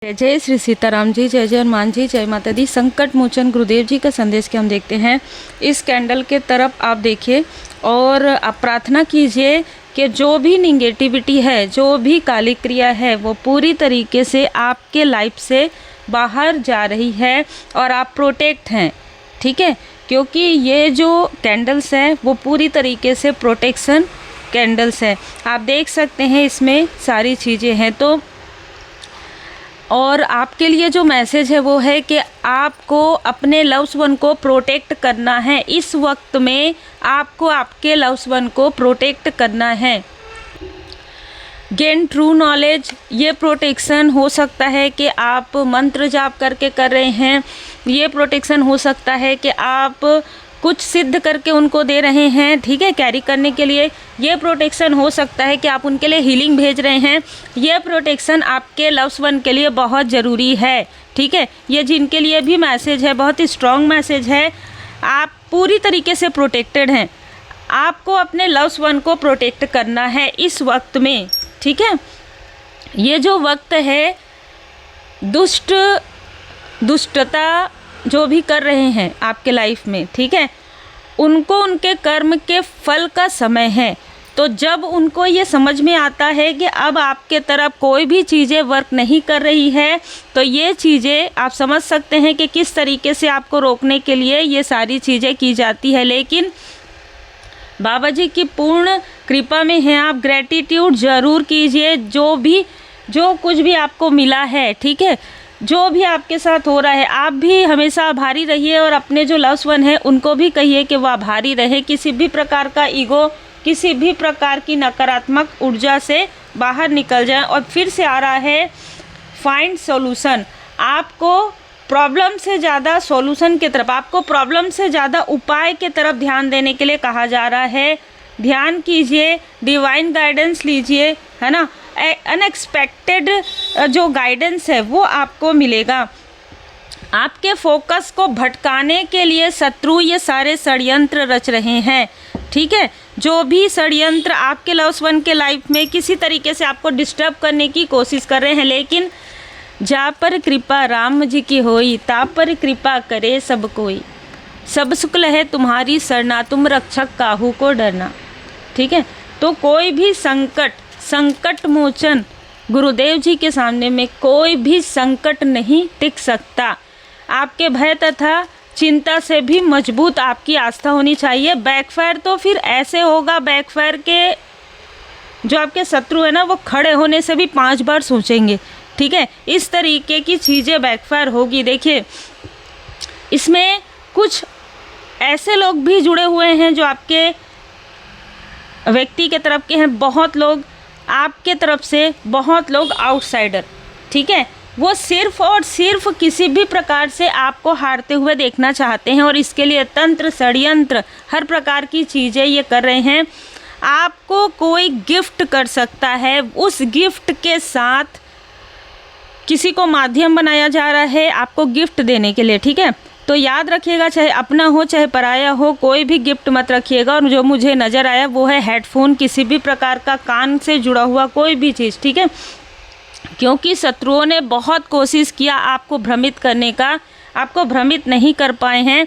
जय जय श्री सीताराम जी, जय जय हनुमान जी, जय माता दी। संकट मोचन गुरुदेव जी का संदेश के हम देखते हैं। इस कैंडल के तरफ आप देखिए और आप प्रार्थना कीजिए कि जो भी निगेटिविटी है, जो भी काली क्रिया है, वो पूरी तरीके से आपके लाइफ से बाहर जा रही है और आप प्रोटेक्ट हैं। ठीक है, क्योंकि ये जो कैंडल्स है वो पूरी तरीके से प्रोटेक्शन कैंडल्स है। आप देख सकते हैं इसमें सारी चीज़ें हैं। तो और आपके लिए जो मैसेज है वो है कि आपको अपने लव्स वन को प्रोटेक्ट करना है। इस वक्त में आपको आपके लव्स वन को प्रोटेक्ट करना है। गेन ट्रू नॉलेज, ये प्रोटेक्शन हो सकता है कि आप मंत्र जाप करके कर रहे हैं। ये प्रोटेक्शन हो सकता है कि आप कुछ सिद्ध करके उनको दे रहे हैं, ठीक है, कैरी करने के लिए। ये प्रोटेक्शन हो सकता है कि आप उनके लिए हीलिंग भेज रहे हैं। ये प्रोटेक्शन आपके लव्स वन के लिए बहुत ज़रूरी है। ठीक है, ये जिनके लिए भी मैसेज है, बहुत ही स्ट्रॉन्ग मैसेज है। आप पूरी तरीके से प्रोटेक्टेड हैं। आपको अपने लव्स वन को प्रोटेक्ट करना है इस वक्त में। ठीक है, ये जो वक्त है, दुष्टता जो भी कर रहे हैं आपके लाइफ में, ठीक है, उनको उनके कर्म के फल का समय है। तो जब उनको ये समझ में आता है कि अब आपके तरफ कोई भी चीज़ें वर्क नहीं कर रही है, तो ये चीज़ें आप समझ सकते हैं कि किस तरीके से आपको रोकने के लिए ये सारी चीज़ें की जाती है। लेकिन बाबा जी की पूर्ण कृपा में हैं आप। ग्रैटिट्यूड ज़रूर कीजिए जो कुछ भी आपको मिला है। ठीक है, जो भी आपके साथ हो रहा है, आप भी हमेशा आभारी रहिए और अपने जो लव्स वन है उनको भी कहिए कि वह आभारी रहे। किसी भी प्रकार का ईगो, किसी भी प्रकार की नकारात्मक ऊर्जा से बाहर निकल जाए। और फिर से आ रहा है फाइंड सॉल्यूशन। आपको प्रॉब्लम से ज़्यादा सॉल्यूशन की तरफ, आपको प्रॉब्लम से ज़्यादा उपाय की तरफ ध्यान देने के लिए कहा जा रहा है। ध्यान कीजिए, डिवाइन गाइडेंस लीजिए, है ना। अनएक्सपेक्टेड जो गाइडेंस है वो आपको मिलेगा। आपके फोकस को भटकाने के लिए शत्रु ये सारे षड्यंत्र रच रहे हैं। ठीक है, जो भी षड्यंत्र आपके लव्स वन के लाइफ में किसी तरीके से आपको डिस्टर्ब करने की कोशिश कर रहे हैं, लेकिन जा पर कृपा राम जी की होई, ता पर कृपा करे सब कोई। सब शुक्ल है तुम्हारी सरना, तुम रक्षक काहू को डरना। ठीक है, तो कोई भी संकट मोचन गुरुदेव जी के सामने में कोई भी संकट नहीं टिक सकता। आपके भय तथा चिंता से भी मजबूत आपकी आस्था होनी चाहिए। बैकफायर तो फिर ऐसे होगा, बैकफायर के जो आपके शत्रु है ना, वो खड़े होने से भी 5 बार सोचेंगे। ठीक है, इस तरीके की चीज़ें बैकफायर होगी। देखिए, इसमें कुछ ऐसे लोग भी जुड़े हुए हैं जो आपके व्यक्ति के तरफ के हैं, बहुत लोग आपके तरफ से, बहुत लोग आउटसाइडर। ठीक है, वो सिर्फ और सिर्फ किसी भी प्रकार से आपको हारते हुए देखना चाहते हैं और इसके लिए तंत्र, षड्यंत्र, हर प्रकार की चीज़ें ये कर रहे हैं। आपको कोई गिफ्ट कर सकता है, उस गिफ्ट के साथ किसी को माध्यम बनाया जा रहा है आपको गिफ्ट देने के लिए। ठीक है, तो याद रखिएगा, चाहे अपना हो चाहे पराया हो, कोई भी गिफ्ट मत रखिएगा। और जो मुझे नज़र आया वो है हेडफोन, किसी भी प्रकार का कान से जुड़ा हुआ कोई भी चीज़। ठीक है, क्योंकि शत्रुओं ने बहुत कोशिश किया आपको भ्रमित करने का, आपको भ्रमित नहीं कर पाए हैं।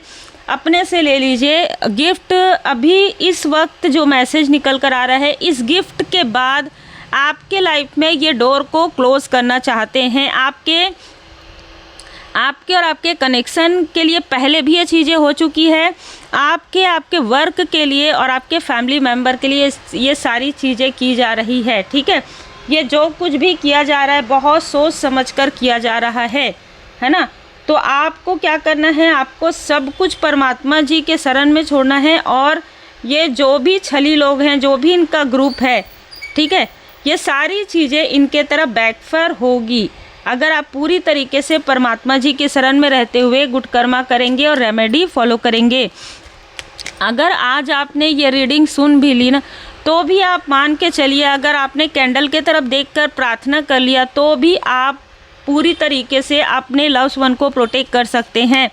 अपने से ले लीजिए गिफ्ट। अभी इस वक्त जो मैसेज निकल कर आ रहा है, इस गिफ्ट के बाद आपके लाइफ में ये डोर को क्लोज़ करना चाहते हैं। आपके और आपके कनेक्शन के लिए पहले भी ये चीज़ें हो चुकी है। आपके वर्क के लिए और आपके फैमिली मेम्बर के लिए ये सारी चीज़ें की जा रही है। ठीक है, ये जो कुछ भी किया जा रहा है बहुत सोच समझकर किया जा रहा है ना। तो आपको क्या करना है, आपको सब कुछ परमात्मा जी के शरण में छोड़ना है। और ये जो भी छली लोग हैं, जो भी इनका ग्रुप है, ठीक है, ये सारी चीज़ें इनके तरफ बैकफायर होगी अगर आप पूरी तरीके से परमात्मा जी के शरण में रहते हुए गुड कर्मा करेंगे और रेमेडी फॉलो करेंगे। अगर आज आपने ये रीडिंग सुन भी ली ना, तो भी आप मान के चलिए, अगर आपने कैंडल के तरफ देखकर प्रार्थना कर लिया तो भी आप पूरी तरीके से अपने लव्स वन को प्रोटेक्ट कर सकते हैं।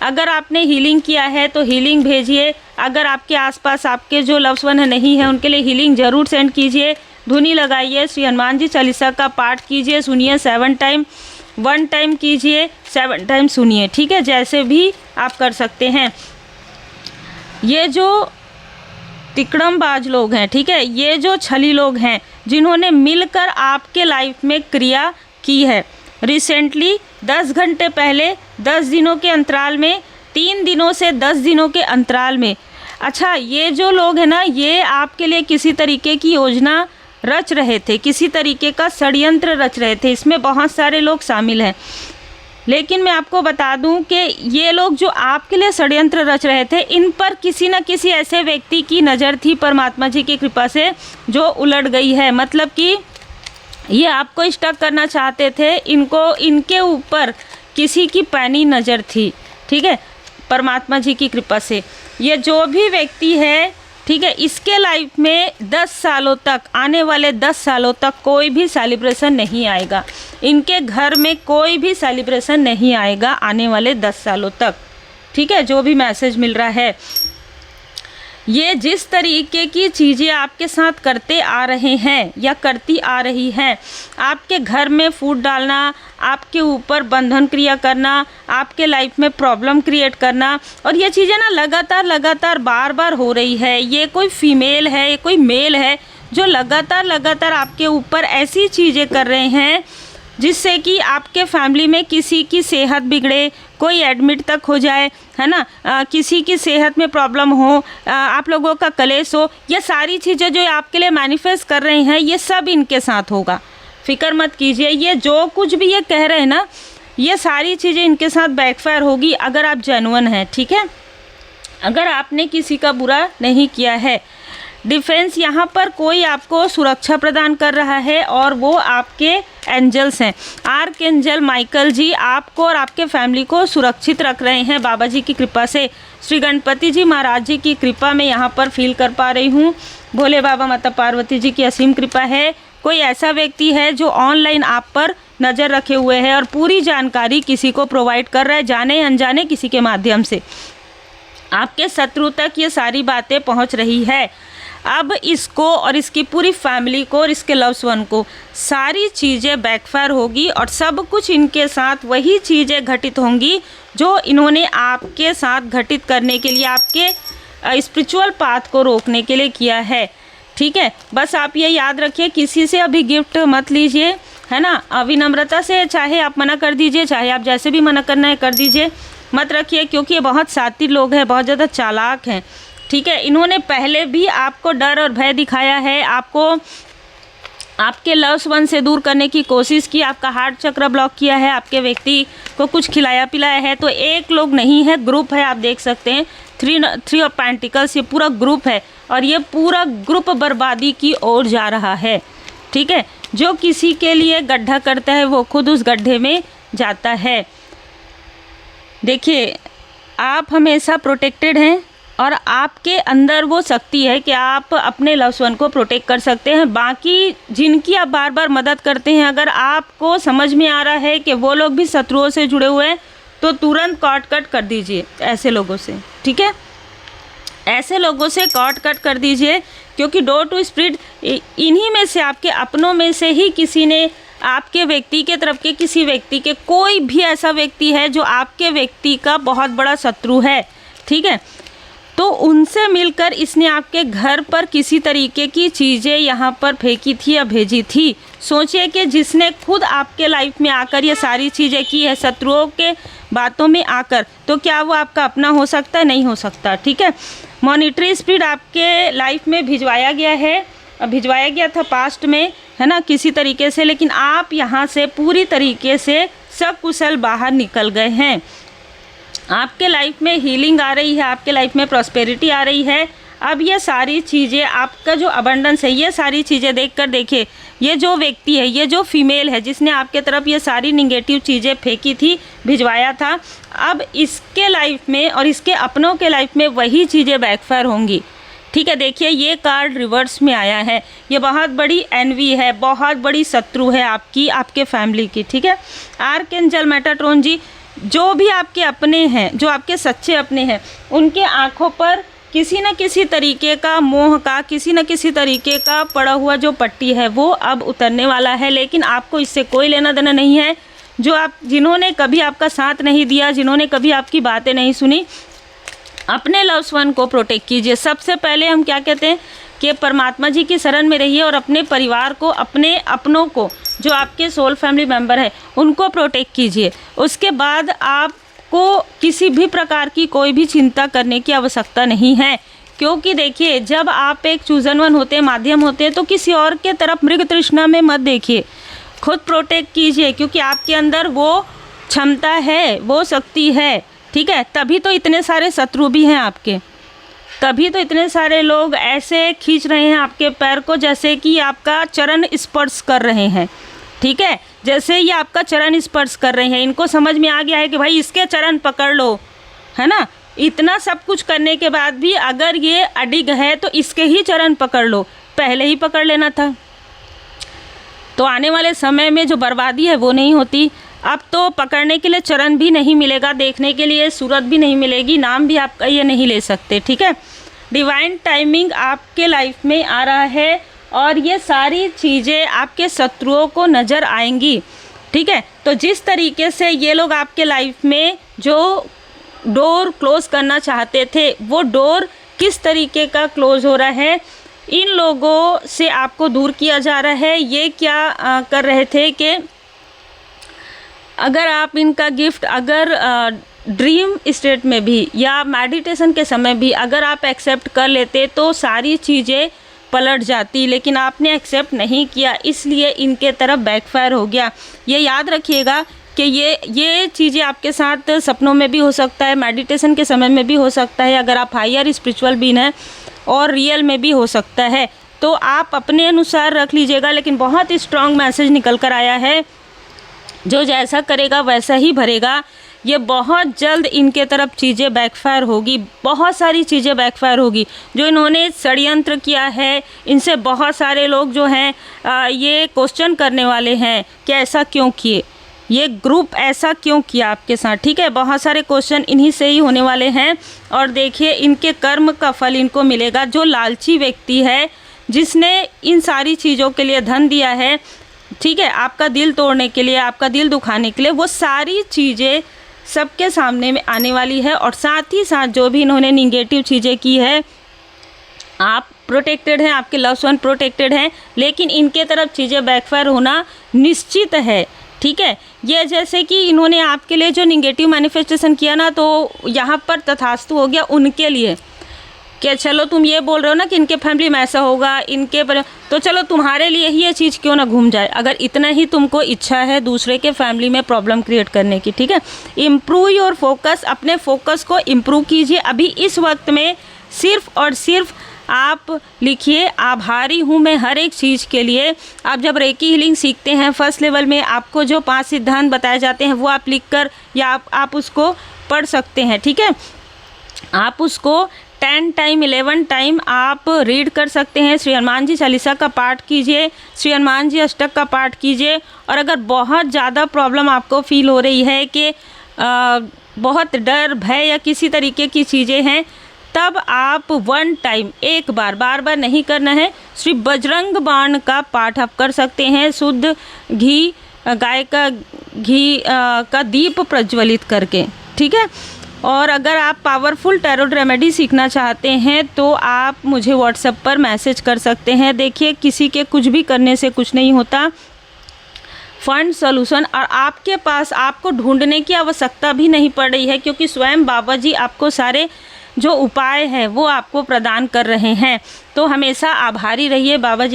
अगर आपने हीलिंग किया है तो हीलिंग भेजिए। अगर आपके आसपास आपके जो लव्स वन नहीं है उनके लिए हीलिंग ज़रूर सेंड कीजिए। धुनी लगाइए, श्री हनुमान जी चालीसा का पाठ कीजिए, सुनिए 7 टाइम। 1 टाइम कीजिए, 7 टाइम सुनिए, ठीक है, जैसे भी आप कर सकते हैं। ये जो तिकड़मबाज लोग हैं, ठीक है, ये जो छली लोग हैं जिन्होंने मिलकर आपके लाइफ में क्रिया की है, रिसेंटली 10 घंटे पहले 10 दिनों के अंतराल में, 3 दिनों से 10 दिनों के अंतराल में, अच्छा ये जो लोग हैं ना, ये आपके लिए किसी तरीके की योजना रच रहे थे, किसी तरीके का षड्यंत्र रच रहे थे। इसमें बहुत सारे लोग शामिल हैं, लेकिन मैं आपको बता दूं कि ये लोग जो आपके लिए षड्यंत्र रच रहे थे, इन पर किसी न किसी ऐसे व्यक्ति की नज़र थी परमात्मा जी की कृपा से जो उलट गई है। मतलब कि ये आपको स्टक करना चाहते थे, इनको इनके ऊपर किसी की पैनी नज़र थी, ठीक है, परमात्मा जी की कृपा से। ये जो भी व्यक्ति है, ठीक है, इसके लाइफ में 10 सालों तक, आने वाले 10 सालों तक कोई भी सेलिब्रेशन नहीं आएगा, इनके घर में कोई भी सेलिब्रेशन नहीं आएगा आने वाले 10 सालों तक, ठीक है, जो भी मैसेज मिल रहा है। ये जिस तरीके की चीज़ें आपके साथ करते आ रहे हैं या करती आ रही हैं, आपके घर में फूट डालना, आपके ऊपर बंधन क्रिया करना, आपके लाइफ में प्रॉब्लम क्रिएट करना, और ये चीज़ें ना लगातार बार बार हो रही है। ये कोई फीमेल है, ये कोई मेल है जो लगातार आपके ऊपर ऐसी चीज़ें कर रहे हैं जिससे कि आपके फैमिली में किसी की सेहत बिगड़े, कोई एडमिट तक हो जाए, है ना, किसी की सेहत में प्रॉब्लम हो, आप लोगों का कलेश हो। ये सारी चीज़ें जो आपके लिए मैनिफेस्ट कर रहे हैं, ये सब इनके साथ होगा, फिक्र मत कीजिए। ये जो कुछ भी ये कह रहे हैं ना, ये सारी चीज़ें इनके साथ बैकफायर होगी अगर आप जेन्युइन हैं, ठीक है, अगर आपने किसी का बुरा नहीं किया है। डिफेंस यहाँ पर कोई आपको सुरक्षा प्रदान कर रहा है और वो आपके एंजल्स हैं। आर्क एंजल माइकल जी आपको और आपके फैमिली को सुरक्षित रख रहे हैं बाबा जी की कृपा से। श्री गणपति जी महाराज जी की कृपा मैं यहाँ पर फील कर पा रही हूँ। भोले बाबा माता पार्वती जी की असीम कृपा है। कोई ऐसा व्यक्ति है जो ऑनलाइन आप पर नज़र रखे हुए है और पूरी जानकारी किसी को प्रोवाइड कर रहा है, जाने अनजाने किसी के माध्यम से आपके शत्रु तक ये सारी बातें पहुँच रही है। अब इसको और इसकी पूरी फैमिली को और इसके लव्स वन को सारी चीज़ें बैकफायर होगी और सब कुछ इनके साथ वही चीज़ें घटित होंगी जो इन्होंने आपके साथ घटित करने के लिए, आपके स्पिरिचुअल पाथ को रोकने के लिए किया है, ठीक है। बस आप ये याद रखिए, किसी से अभी गिफ्ट मत लीजिए, है ना, विनम्रता से चाहे आप मना कर दीजिए, चाहे आप जैसे भी मना करना है कर दीजिए, मत रखिए, क्योंकि ये बहुत शातिर लोग हैं, बहुत ज़्यादा चालाक हैं, ठीक है। इन्होंने पहले भी आपको डर और भय दिखाया है, आपको आपके लव्स वन से दूर करने की कोशिश की, आपका हार्ट चक्र ब्लॉक किया है, आपके व्यक्ति को कुछ खिलाया पिलाया है। तो एक लोग नहीं है, ग्रुप है, आप देख सकते हैं, थ्री ऑफ पेंटिकल्स, ये पूरा ग्रुप है और ये पूरा ग्रुप बर्बादी की ओर जा रहा है, ठीक है। जो किसी के लिए गड्ढा करता है वो खुद उस गड्ढे में जाता है। देखिए, आप हमेशा प्रोटेक्टेड हैं और आपके अंदर वो शक्ति है कि आप अपने लव्स वन को प्रोटेक्ट कर सकते हैं। बाकी जिनकी आप बार बार मदद करते हैं, अगर आपको समझ में आ रहा है कि वो लोग भी शत्रुओं से जुड़े हुए हैं तो तुरंत कट कर दीजिए ऐसे लोगों से, ठीक है, ऐसे लोगों से कट कर दीजिए, क्योंकि डोर टू स्पिरिट इन्हीं में से, आपके अपनों में से ही किसी ने आपके व्यक्ति के तरफ के किसी व्यक्ति के, कोई भी ऐसा व्यक्ति है जो आपके व्यक्ति का बहुत बड़ा शत्रु है, ठीक है, तो उनसे मिलकर इसने आपके घर पर किसी तरीके की चीज़ें यहाँ पर फेंकी थी या भेजी थी। सोचिए कि जिसने खुद आपके लाइफ में आकर ये सारी चीज़ें की है, शत्रुओं के बातों में आकर, तो क्या वो आपका अपना हो सकता है? नहीं हो सकता, ठीक है। मॉनिटरी स्पिरिट आपके लाइफ में भिजवाया गया था पास्ट में, है ना, किसी तरीके से, लेकिन आप यहाँ से पूरी तरीके से सकुशल बाहर निकल गए हैं। आपके लाइफ में हीलिंग आ रही है, आपके लाइफ में प्रॉस्पेरिटी आ रही है। अब ये सारी चीज़ें, आपका जो अबंडेंस है, ये सारी चीज़ें देखकर देखिए, ये जो व्यक्ति है, ये जो फीमेल है जिसने आपके तरफ ये सारी निगेटिव चीज़ें फेंकी थी, भिजवाया था, अब इसके लाइफ में और इसके अपनों के लाइफ में वही चीज़ें बैकफायर होंगी, ठीक है। देखिए, ये कार्ड रिवर्स में आया है, ये बहुत बड़ी एनवी है, बहुत बड़ी शत्रु है आपकी, आपके फैमिली की, ठीक है। आर्कएंजल मेटाट्रॉन जी, जो भी आपके अपने हैं, जो आपके सच्चे अपने हैं, उनके आँखों पर किसी न किसी तरीके का मोह का, किसी न किसी तरीके का पड़ा हुआ जो पट्टी है वो अब उतरने वाला है, लेकिन आपको इससे कोई लेना देना नहीं है। जिन्होंने कभी आपका साथ नहीं दिया, जिन्होंने कभी आपकी बातें नहीं सुनी, अपने लव्स वन को प्रोटेक्ट कीजिए। सबसे पहले हम क्या कहते हैं कि परमात्मा जी की शरण में रहिए और अपने परिवार को, अपने अपनों को, जो आपके सोल फैमिली मेम्बर है, उनको प्रोटेक्ट कीजिए। उसके बाद आपको किसी भी प्रकार की कोई भी चिंता करने की आवश्यकता नहीं है, क्योंकि देखिए जब आप एक चूजन वन होते हैं, माध्यम होते हैं, तो किसी और के तरफ मृग तृष्णा में मत देखिए, खुद प्रोटेक्ट कीजिए, क्योंकि आपके अंदर वो क्षमता है, वो शक्ति है, ठीक है। तभी तो इतने सारे शत्रु भी हैं आपके, तभी तो इतने सारे लोग ऐसे खींच रहे हैं आपके पैर को जैसे कि आपका चरण स्पर्श कर रहे हैं, ठीक है। जैसे ये आपका चरण स्पर्श कर रहे हैं, इनको समझ में आ गया है कि भाई इसके चरण पकड़ लो, है ना। इतना सब कुछ करने के बाद भी अगर ये अडिग है तो इसके ही चरण पकड़ लो, पहले ही पकड़ लेना था, तो आने वाले समय में जो बर्बादी है वो नहीं होती। अब तो पकड़ने के लिए चरण भी नहीं मिलेगा, देखने के लिए सूरत भी नहीं मिलेगी, नाम भी आपका ये नहीं ले सकते, ठीक है। डिवाइन टाइमिंग आपके लाइफ में आ रहा है और ये सारी चीज़ें आपके शत्रुओं को नज़र आएंगी, ठीक है। तो जिस तरीके से ये लोग आपके लाइफ में जो डोर क्लोज़ करना चाहते थे, वो डोर किस तरीके का क्लोज़ हो रहा है, इन लोगों से आपको दूर किया जा रहा है। ये क्या कर रहे थे कि अगर आप इनका गिफ्ट, अगर ड्रीम स्टेट में भी या मेडिटेशन के समय भी अगर आप एक्सेप्ट कर लेते तो सारी चीज़ें पलट जाती, लेकिन आपने एक्सेप्ट नहीं किया, इसलिए इनके तरफ बैकफायर हो गया। ये याद रखिएगा कि ये चीज़ें आपके साथ सपनों में भी हो सकता है, मेडिटेशन के समय में भी हो सकता है, अगर आप हायर स्पिरिचुअल बीइंग हैं, और रियल में भी हो सकता है। तो आप अपने अनुसार रख लीजिएगा, लेकिन बहुत ही स्ट्रॉन्ग मैसेज निकल कर आया है, जो जैसा करेगा वैसा ही भरेगा। ये बहुत जल्द इनके तरफ चीज़ें बैकफायर होगी, बहुत सारी चीज़ें बैकफायर होगी। जो इन्होंने षड्यंत्र किया है, इनसे बहुत सारे लोग जो हैं ये क्वेश्चन करने वाले हैं कि ऐसा क्यों किए, ये ग्रुप ऐसा क्यों किया आपके साथ, ठीक है। बहुत सारे क्वेश्चन इन्हीं से ही होने वाले हैं। और देखिए इनके कर्म का फल इनको मिलेगा। जो लालची व्यक्ति है, जिसने इन सारी चीज़ों के लिए धन दिया है, ठीक है, आपका दिल तोड़ने के लिए, आपका दिल दुखाने के लिए, वो सारी चीज़ें सबके सामने में आने वाली है। और साथ ही साथ जो भी इन्होंने निगेटिव चीज़ें की है, आप प्रोटेक्टेड हैं, आपके लव्स वन प्रोटेक्टेड हैं, लेकिन इनके तरफ चीज़ें बैकफायर होना निश्चित है, ठीक है। ये जैसे कि इन्होंने आपके लिए जो निगेटिव मैनिफेस्टेशन किया ना, तो यहाँ पर तथास्तु हो गया उनके लिए कि चलो तुम ये बोल रहे हो ना कि इनके फैमिली में ऐसा होगा, इनके पर, तो चलो तुम्हारे लिए ही ये चीज़ क्यों ना घूम जाए, अगर इतना ही तुमको इच्छा है दूसरे के फैमिली में प्रॉब्लम क्रिएट करने की, ठीक है। इम्प्रूव योर फोकस, अपने फोकस को इम्प्रूव कीजिए। अभी इस वक्त में सिर्फ और सिर्फ आप लिखिए, आभारी हूँ मैं हर एक चीज़ के लिए। आप जब रेकी हीलिंग सीखते हैं फर्स्ट लेवल में, आपको जो 5 सिद्धांत बताए जाते हैं वो आप लिखकर या आप उसको पढ़ सकते हैं, ठीक है। आप उसको 10 टाइम 11 टाइम आप रीड कर सकते हैं। श्री हनुमान जी चालीसा का पाठ कीजिए, श्री हनुमान जी अष्टक का पाठ कीजिए। और अगर बहुत ज़्यादा प्रॉब्लम आपको फील हो रही है कि बहुत डर, भय या किसी तरीके की चीज़ें हैं, तब आप 1 टाइम, एक बार, बार बार नहीं करना है, श्री बजरंग बाण का पाठ आप कर सकते हैं, शुद्ध घी, गाय का घी का दीप प्रज्वलित करके, ठीक है। और अगर आप पावरफुल टैरो रेमेडी सीखना चाहते हैं तो आप मुझे व्हाट्सएप पर मैसेज कर सकते हैं। देखिए किसी के कुछ भी करने से कुछ नहीं होता, फंड सॉल्यूशन, और आपके पास आपको ढूंढने की आवश्यकता भी नहीं पड़ रही है, क्योंकि स्वयं बाबा जी आपको सारे जो उपाय है वो आपको प्रदान कर रहे हैं। तो हमेशा आभारी रहिए बाबा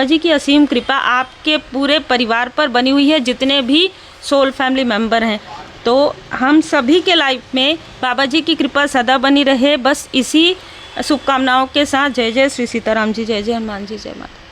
जी की असीम कृपा आपके पूरे परिवार पर बनी हुई है, जितने भी सोल फैमिली मेम्बर हैं। तो हम सभी के लाइफ में बाबा जी की कृपा सदा बनी रहे, बस इसी शुभकामनाओं के साथ। जय जय श्री सीताराम जी, जय जय हनुमान जी, जय माता।